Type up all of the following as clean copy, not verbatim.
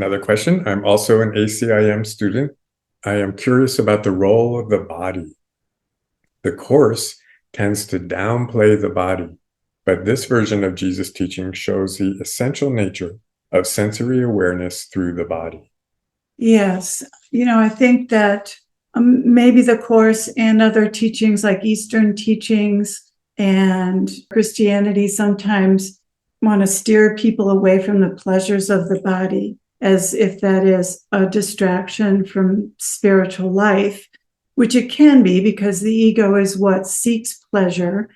Another question. I'm also an ACIM student. I am curious about the role of the body. The Course tends to downplay the body, but this version of Jesus' teaching shows the essential nature of sensory awareness through the body. Yes. I think that maybe the Course and other teachings like Eastern teachings and Christianity sometimes want to steer people away from the pleasures of the body, as if that is a distraction from spiritual life, which it can be, because the ego is what seeks pleasure,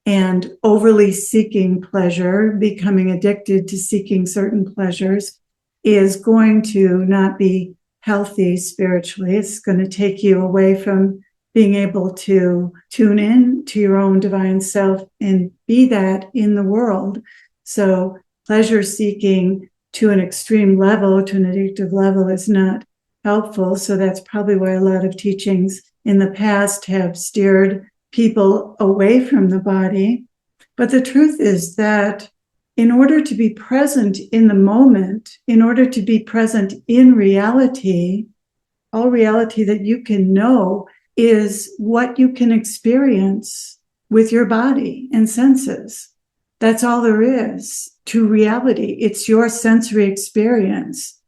and overly seeking pleasure, becoming addicted to seeking certain pleasures, is going to not be healthy spiritually. It's going to take you away from being able to tune in to your own divine self and be that in the world. So pleasure seeking to an extreme level, to an addictive level, is not helpful. So that's probably why a lot of teachings in the past have steered people away from the body. But the truth is that in order to be present in the moment, in order to be present in reality, all reality that you can know is what you can experience with your body and senses. That's all there is to reality. It's your sensory experience.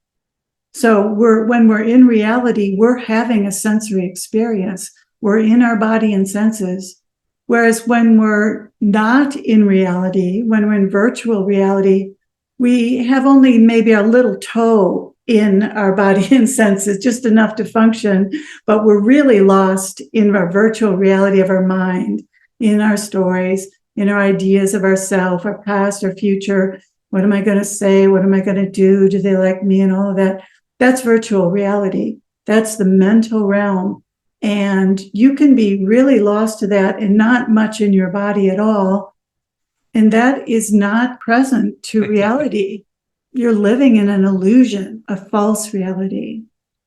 So when we're in reality, we're having a sensory experience. We're in our body and senses. Whereas when we're not in reality, when we're in virtual reality, we have only maybe a little toe in our body and senses, just enough to function, but we're really lost in our virtual reality of our mind, in our stories, in our ideas of ourselves, our past, our future. What am I going to say? What am I going to do? Do they like me? And all of that. That's virtual reality. That's the mental realm. And you can be really lost to that and not much in your body at all. And that is not present to reality. You're living in an illusion, a false reality.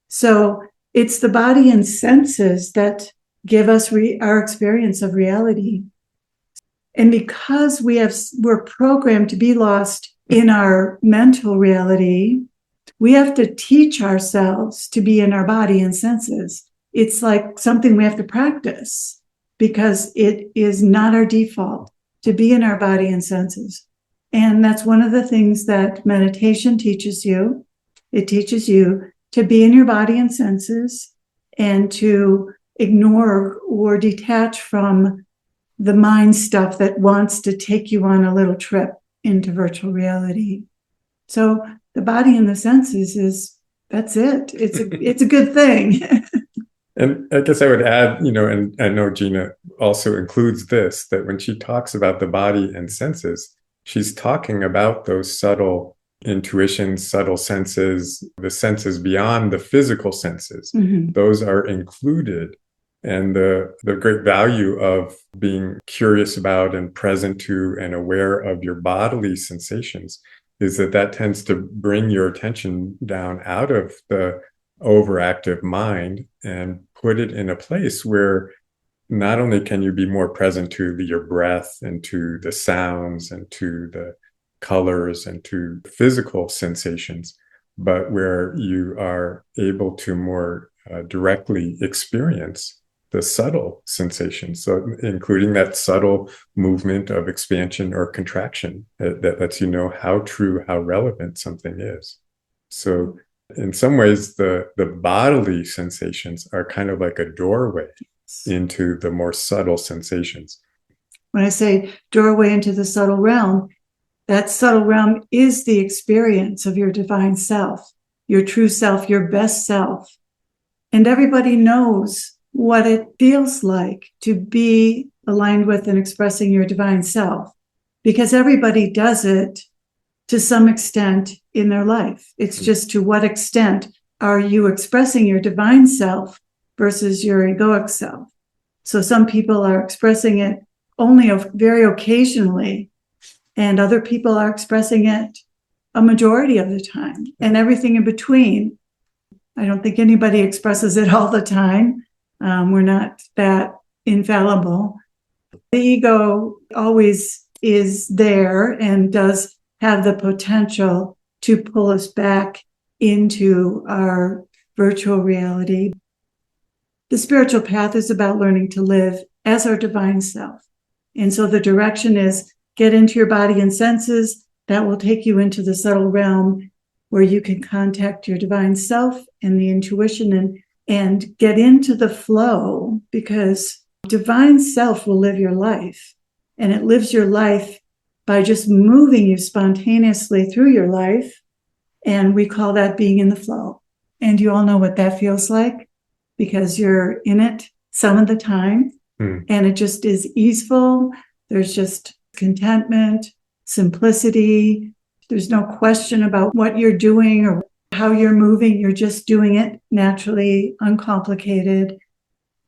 So it's the body and senses that give us our experience of reality. And because we're programmed to be lost in our mental reality, we have to teach ourselves to be in our body and senses. It's like something we have to practice because it is not our default to be in our body and senses. And that's one of the things that meditation teaches you. It teaches you to be in your body and senses and to ignore or detach from the mind stuff that wants to take you on a little trip into virtual reality. So the body and the senses that's it. It's a good thing. And I guess I would add, and I know Gina also includes this, that when she talks about the body and senses, she's talking about those subtle intuitions, subtle senses, the senses beyond the physical senses. Mm-hmm. Those are included. And the great value of being curious about and present to and aware of your bodily sensations is that tends to bring your attention down out of the overactive mind and put it in a place where not only can you be more present to your breath and to the sounds and to the colors and to physical sensations, but where you are able to more directly experience the subtle sensations. So including that subtle movement of expansion or contraction that lets you know how true, how relevant something is. So in some ways, the bodily sensations are kind of like a doorway into the more subtle sensations. When I say doorway into the subtle realm, that subtle realm is the experience of your divine self, your true self, your best self. And everybody knows what it feels like to be aligned with and expressing your divine self, because everybody does it to some extent in their life. It's just to what extent are you expressing your divine self versus your egoic self. So some people are expressing it only very occasionally, and other people are expressing it a majority of the time, and everything in between. I don't think anybody expresses it all the time. We're not that infallible. The ego always is there and does have the potential to pull us back into our virtual reality. The spiritual path is about learning to live as our divine self. And so the direction is get into your body and senses. That will take you into the subtle realm where you can contact your divine self and the intuition and get into the flow, because divine self will live your life. And it lives your life by just moving you spontaneously through your life. And we call that being in the flow. And you all know what that feels like, because you're in it some of the time. And it just is easeful. There's just contentment, simplicity. There's no question about what you're doing or how you're moving. You're just doing it naturally, uncomplicated.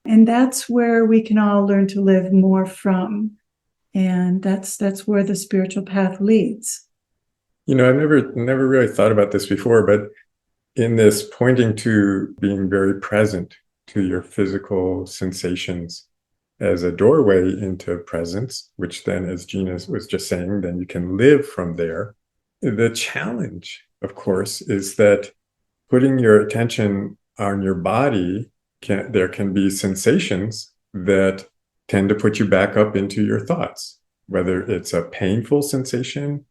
And that's where we can all learn to live more from. And that's where the spiritual path leads. You know, I've never really thought about this before, but in this pointing to being very present to your physical sensations as a doorway into presence, which then, as Gina was just saying, then you can live from there. The challenge, of course, is that putting your attention on your body, there can be sensations that tend to put you back up into your thoughts, whether it's a painful sensation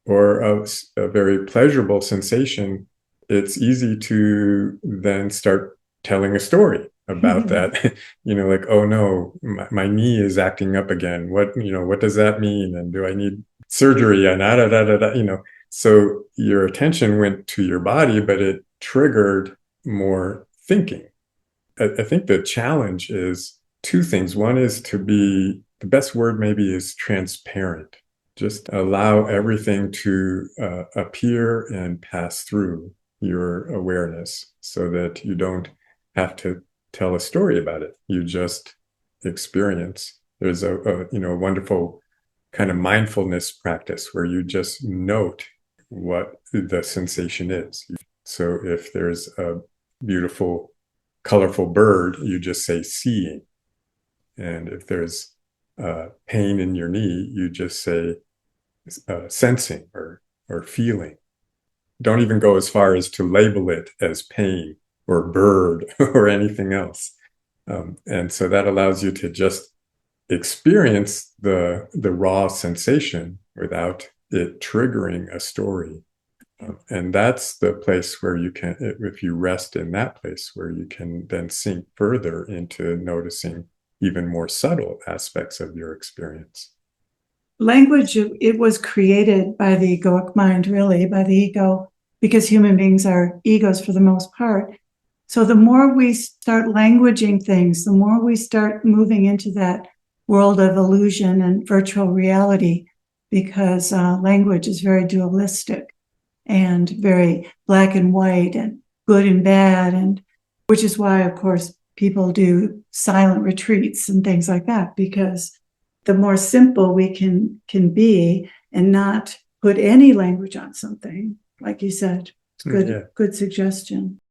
or a very pleasurable sensation. It's easy to then start telling a story about that. Like, oh no, my knee is acting up again. What does that mean? And do I need surgery? And so your attention went to your body, but it triggered more thinking. I think the challenge is two things. One is to be, the best word maybe is transparent. Just allow everything to appear and pass through your awareness so that you don't have to tell a story about it. You just experience. There's a wonderful kind of mindfulness practice where you just note what the sensation is. So if there's a beautiful, colorful bird, you just say seeing. And if there's pain in your knee, you just say sensing or feeling. Don't even go as far as to label it as pain or bird or anything else. And so that allows you to just experience the raw sensation without it triggering a story. And that's the place where you can, if you rest in that place, where you can then sink further into noticing even more subtle aspects of your experience. Language, it was created by the egoic mind, really, by the ego, because human beings are egos for the most part. So the more we start languaging things, the more we start moving into that world of illusion and virtual reality, because language is very dualistic and very black and white and good and bad, and which is why, of course, people do silent retreats and things like that, because the more simple we can be and not put any language on something, like you said. It's good, good suggestion.